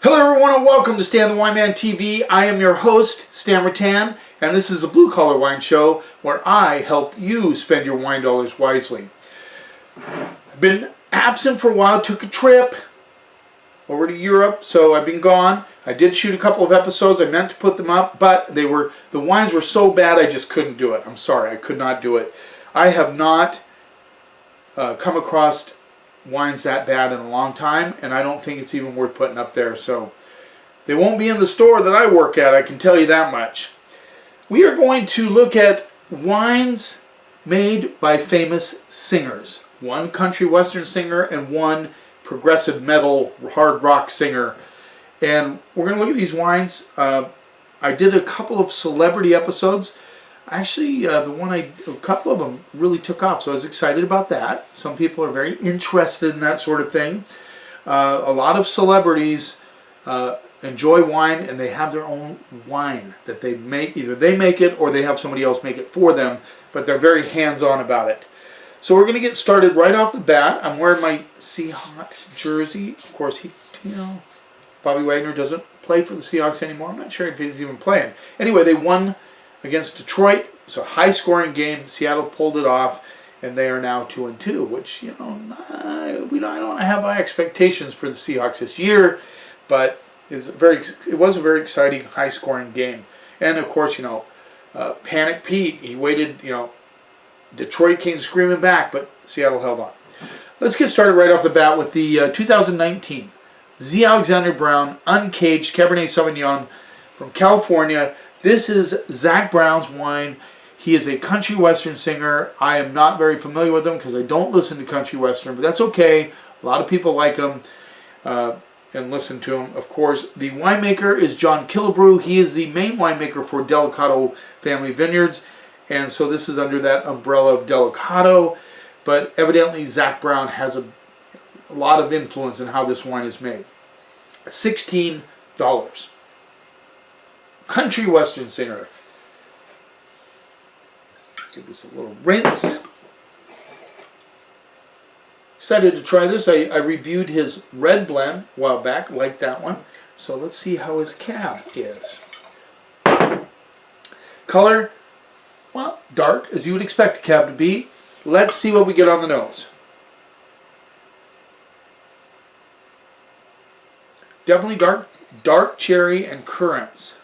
Hello everyone and welcome to Stan the Wine Man TV. I am your host, Stan Rattan, and this is a blue collar wine show where I help you spend your wine dollars wisely. I've been absent for a while, took a trip over to Europe, so I've been gone. I did shoot a couple of episodes, I meant to put them up, but the wines were so bad I just couldn't do it. I'm sorry, I could not do it. I have not come across wines that bad in a long time, and I don't think it's even worth putting up there, so they won't be in the store that I work at, I can tell you that much. We are going to look at wines made by famous singers. One country western singer and one progressive metal hard rock singer. And we're going to look at these wines. I did a couple of celebrity episodes. Actually, a couple of them really took off, so I was excited about that. Some people are very interested in that sort of thing. A lot of celebrities enjoy wine, and they have their own wine that they make. Either they make it or they have somebody else make it for them, but they're very hands-on about it. So we're going to get started right off the bat. I'm wearing my Seahawks jersey. Of course, Bobby Wagner doesn't play for the Seahawks anymore. I'm not sure if he's even playing. Anyway, they won against Detroit. It's a high-scoring game. Seattle pulled it off, and they are now 2-2, which, I don't have high expectations for the Seahawks this year, but it was a very exciting, high-scoring game. And, of course, Panic Pete, he waited, Detroit came screaming back, but Seattle held on. Let's get started right off the bat with the 2019 Z. Alexander Brown Uncaged Cabernet Sauvignon from California. This is Zac Brown's wine. He is a country western singer. I am not very familiar with him because I don't listen to country western, but that's okay. A lot of people like him and listen to him. Of course, the winemaker is John Killebrew. He is the main winemaker for Delicato family vineyards, and so this is under that umbrella of Delicato, but evidently Zac Brown has a lot of influence in how this wine is made. $16. Country western singer. Give this a little rinse. Excited to try this. I reviewed his red blend a while back, like that one. So let's see how his cab is. Color, well, dark, as you would expect a cab to be. Let's see what we get on the nose. Definitely dark cherry and currants.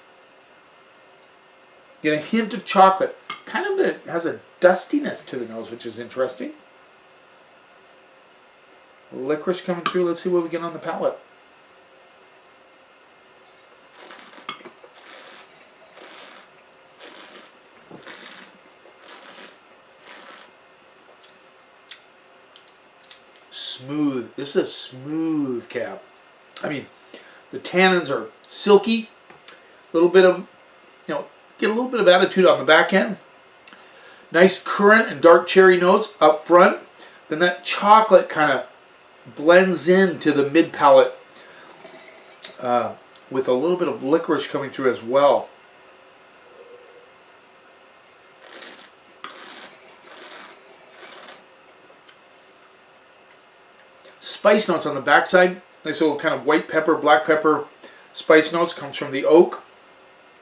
Get a hint of chocolate. Kind of has a dustiness to the nose, which is interesting. Licorice coming through. Let's see what we get on the palate. Smooth. This is a smooth cab. I mean, the tannins are silky. A little bit of, get a little bit of attitude on the back end. Nice currant and dark cherry notes up front. Then that chocolate kind of blends into the mid palate with a little bit of licorice coming through as well. Spice notes on the backside. Nice little kind of white pepper, black pepper spice notes. Comes from the oak.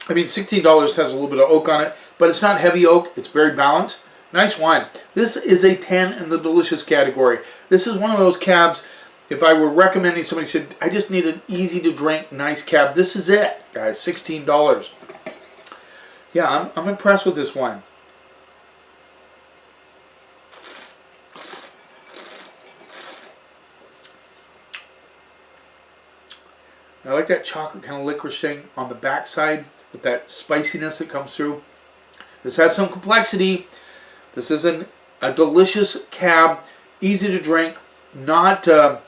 I mean, $16 has a little bit of oak on it, but it's not heavy oak. It's very balanced. Nice wine. This is a 10 in the delicious category. This is one of those cabs, if I were recommending, somebody said, I just need an easy to drink, nice cab. This is it, guys, $16. Yeah, I'm impressed with this wine. I like that chocolate kind of licorice thing on the backside with that spiciness that comes through. This has some complexity. This is a delicious cab, easy to drink. It's not a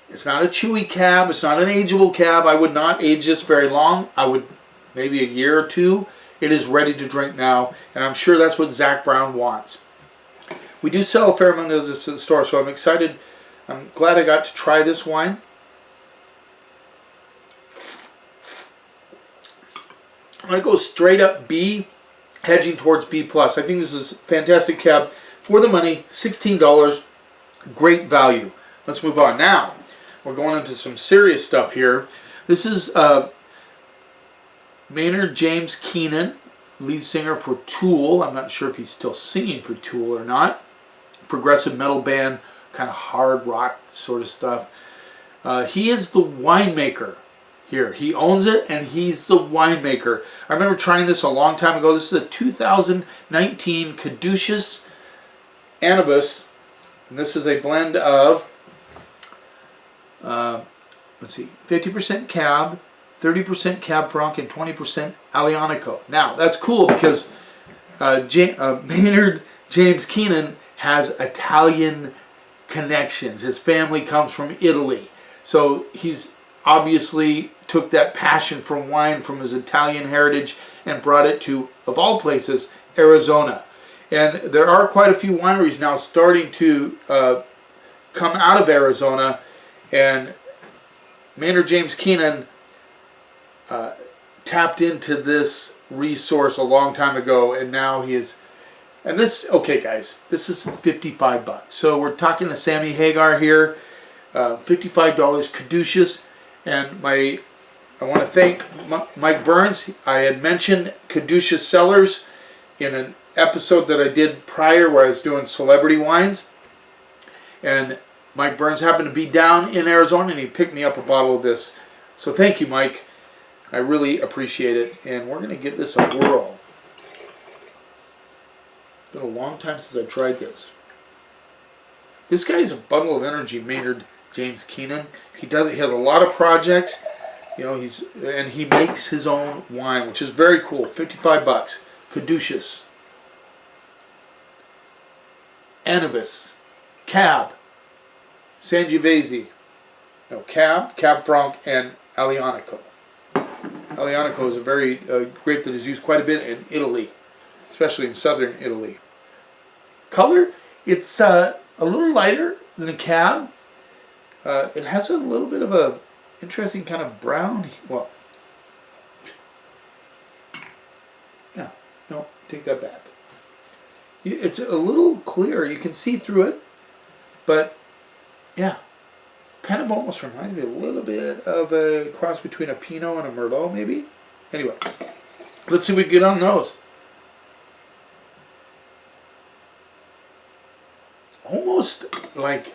chewy cab. It's not an ageable cab. I would not age this very long. I would maybe a year or two. It is ready to drink now, and I'm sure that's what Zac Brown wants. We do sell a fair amount of this at the store, so I'm excited. I'm glad I got to try this wine. I'm going to go straight up B, hedging towards B+. I think this is a fantastic cab for the money, $16, great value. Let's move on. Now, we're going into some serious stuff here. This is Maynard James Keenan, lead singer for Tool. I'm not sure if he's still singing for Tool or not. Progressive metal band, kind of hard rock sort of stuff. He is the winemaker here. He owns it, and he's the winemaker. I remember trying this a long time ago. This is a 2019 Caduceus Cellars, and this is a blend of, let's see, 50% Cab, 30% Cab Franc, and 20% Aglianico. Now, that's cool because Maynard James Keenan has Italian connections. His family comes from Italy. So he's obviously took that passion for wine from his Italian heritage and brought it to, of all places, Arizona. And there are quite a few wineries now starting to come out of Arizona. And Maynard James Keenan tapped into this resource a long time ago, and now he is. And this, okay, guys, this is $55. So we're talking to Sammy Hagar here. $55 Caduceus, and I want to thank Mike Burns. I had mentioned Caduceus Cellars in an episode that I did prior where I was doing celebrity wines, and Mike Burns happened to be down in Arizona, and he picked me up a bottle of this. So thank you, Mike. I really appreciate it, and we're going to give this a whirl. It's been a long time since I tried this. This guy is a bundle of energy, Maynard James Keenan. He has a lot of projects, you know. He makes his own wine, which is very cool. $55. Caduceus, Anubis, Cab, Sangiovese, no, Cab Franc, and Aglianico. Aglianico is a very grape that is used quite a bit in Italy, especially in southern Italy. Color, it's a little lighter than a Cab. It has a little bit of a interesting kind of brown. Well, yeah, no, take that back. It's a little clear. You can see through it, but yeah, kind of almost reminds me a little bit of a cross between a Pinot and a Merlot, maybe. Anyway, let's see what we get on those. Almost like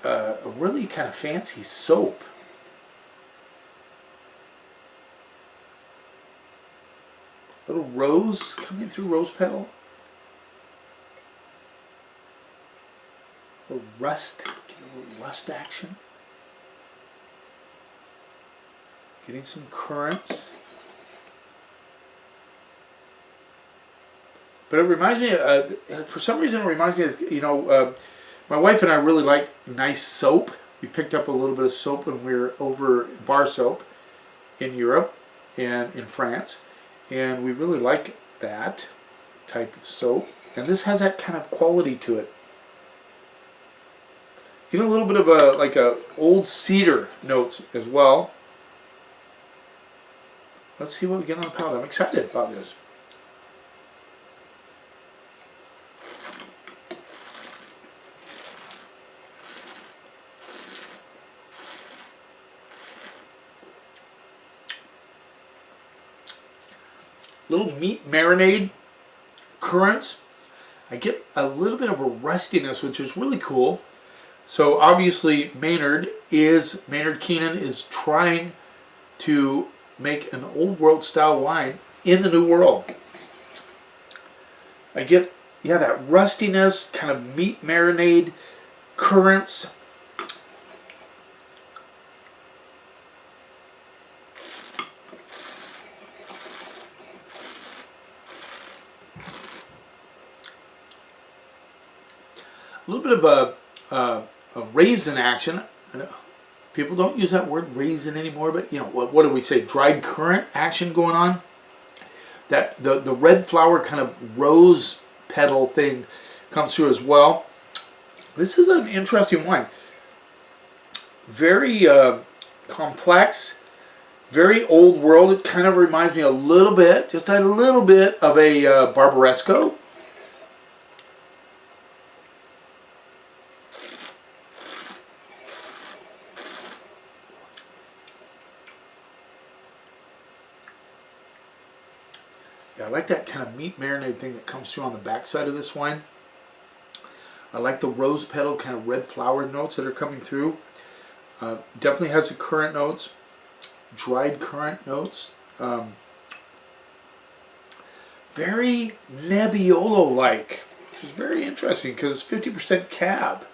a really kind of fancy soap. Little rose coming through, rose petal. A little rust, get a little rust action. Getting some currants. But it reminds me, for some reason it reminds me of, you know, my wife and I really like nice soap. We picked up a little bit of soap when we were over bar soap in Europe and in France. And we really like that type of soap. And this has that kind of quality to it. Getting a little bit of a old cedar notes as well. Let's see what we get on the palate. I'm excited about this. Little meat marinade, currants. I get a little bit of a rustiness, which is really cool. So obviously Maynard Keenan is trying to make an old world style wine in the new world. I get, yeah, that rustiness, kind of meat marinade, currants. A little bit of a raisin action. I know people don't use that word raisin anymore, but you know, what do we say? Dried currant action going on. That the red flower kind of rose petal thing comes through as well. This is an interesting wine. Very complex, very old world. It kind of reminds me a little bit, just a little bit of a Barbaresco. Yeah, I like that kind of meat marinade thing that comes through on the backside of this wine. I like the rose petal kind of red flower notes that are coming through. Definitely has the currant notes, dried currant notes. Very Nebbiolo-like, which is very interesting because it's 50% cab.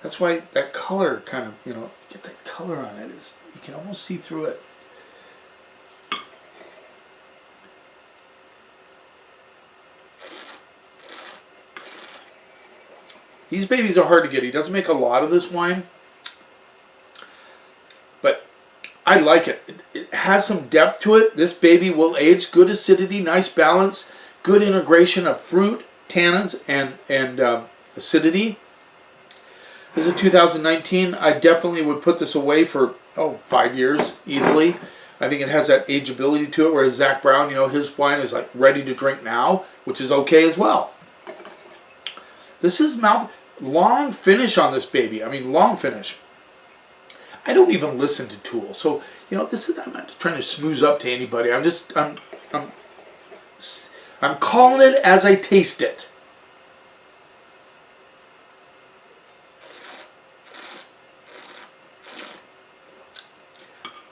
That's why that color kind of, get that color on it. You can almost see through it. These babies are hard to get. He doesn't make a lot of this wine, but I like it. It has some depth to it. This baby will age. Good acidity, nice balance, good integration of fruit, tannins, and acidity. This is 2019. I definitely would put this away for 5 years easily. I think it has that ageability to it, whereas Zac Brown, his wine is like ready to drink now, which is okay as well. This is long finish on this baby. I mean, long finish. I don't even listen to Tool, so I'm not trying to smooze up to anybody. I'm calling it as I taste it.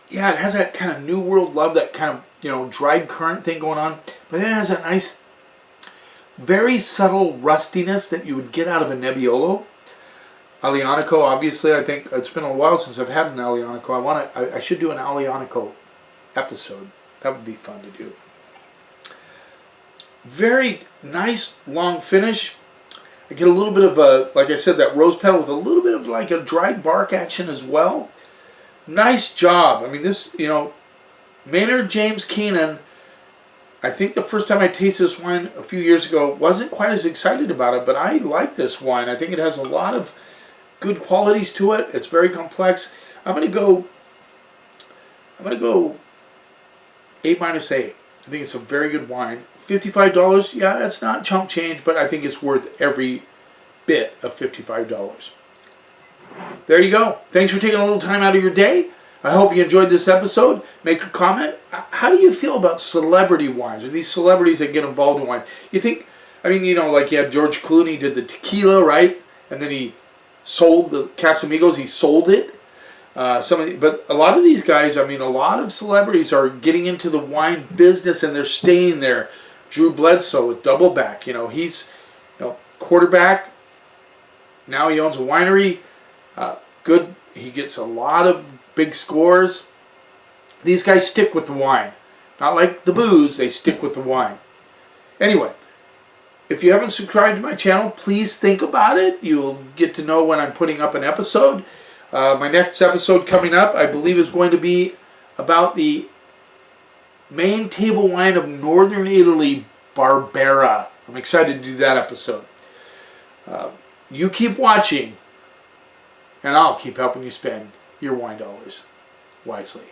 Yeah, it has that kind of New World love, that kind of dried currant thing going on, but then it has that nice, very subtle rustiness that you would get out of a Nebbiolo. Aglianico, obviously, I think it's been a while since I've had an Aglianico. I should do an Aglianico episode. That would be fun to do. Very nice long finish. I get a little bit of like I said, that rose petal with a little bit of like a dried bark action as well. Nice job. I mean, this, Maynard James Keenan, I think the first time I tasted this wine a few years ago, wasn't quite as excited about it, but I like this wine. I think it has a lot of good qualities to it. It's very complex. I'm gonna go 8 minus 8. I think it's a very good wine. $55, yeah, that's not chump change, but I think it's worth every bit of $55. There you go. Thanks for taking a little time out of your day. I hope you enjoyed this episode. Make a comment. How do you feel about celebrity wines, or these celebrities that get involved in wine? You think, like you had George Clooney did the tequila, right? And then he sold the Casamigos. He sold it. But a lot of these guys, a lot of celebrities are getting into the wine business and they're staying there. Drew Bledsoe with Doubleback. He's quarterback. Now he owns a winery. Good. He gets a lot of big scores. These guys stick with the wine. Not like the booze, they stick with the wine. Anyway, if you haven't subscribed to my channel, please think about it. You'll get to know when I'm putting up an episode. My next episode coming up, I believe, is going to be about the main table wine of Northern Italy, Barbera. I'm excited to do that episode. You keep watching, and I'll keep helping you spend your wine dollars wisely.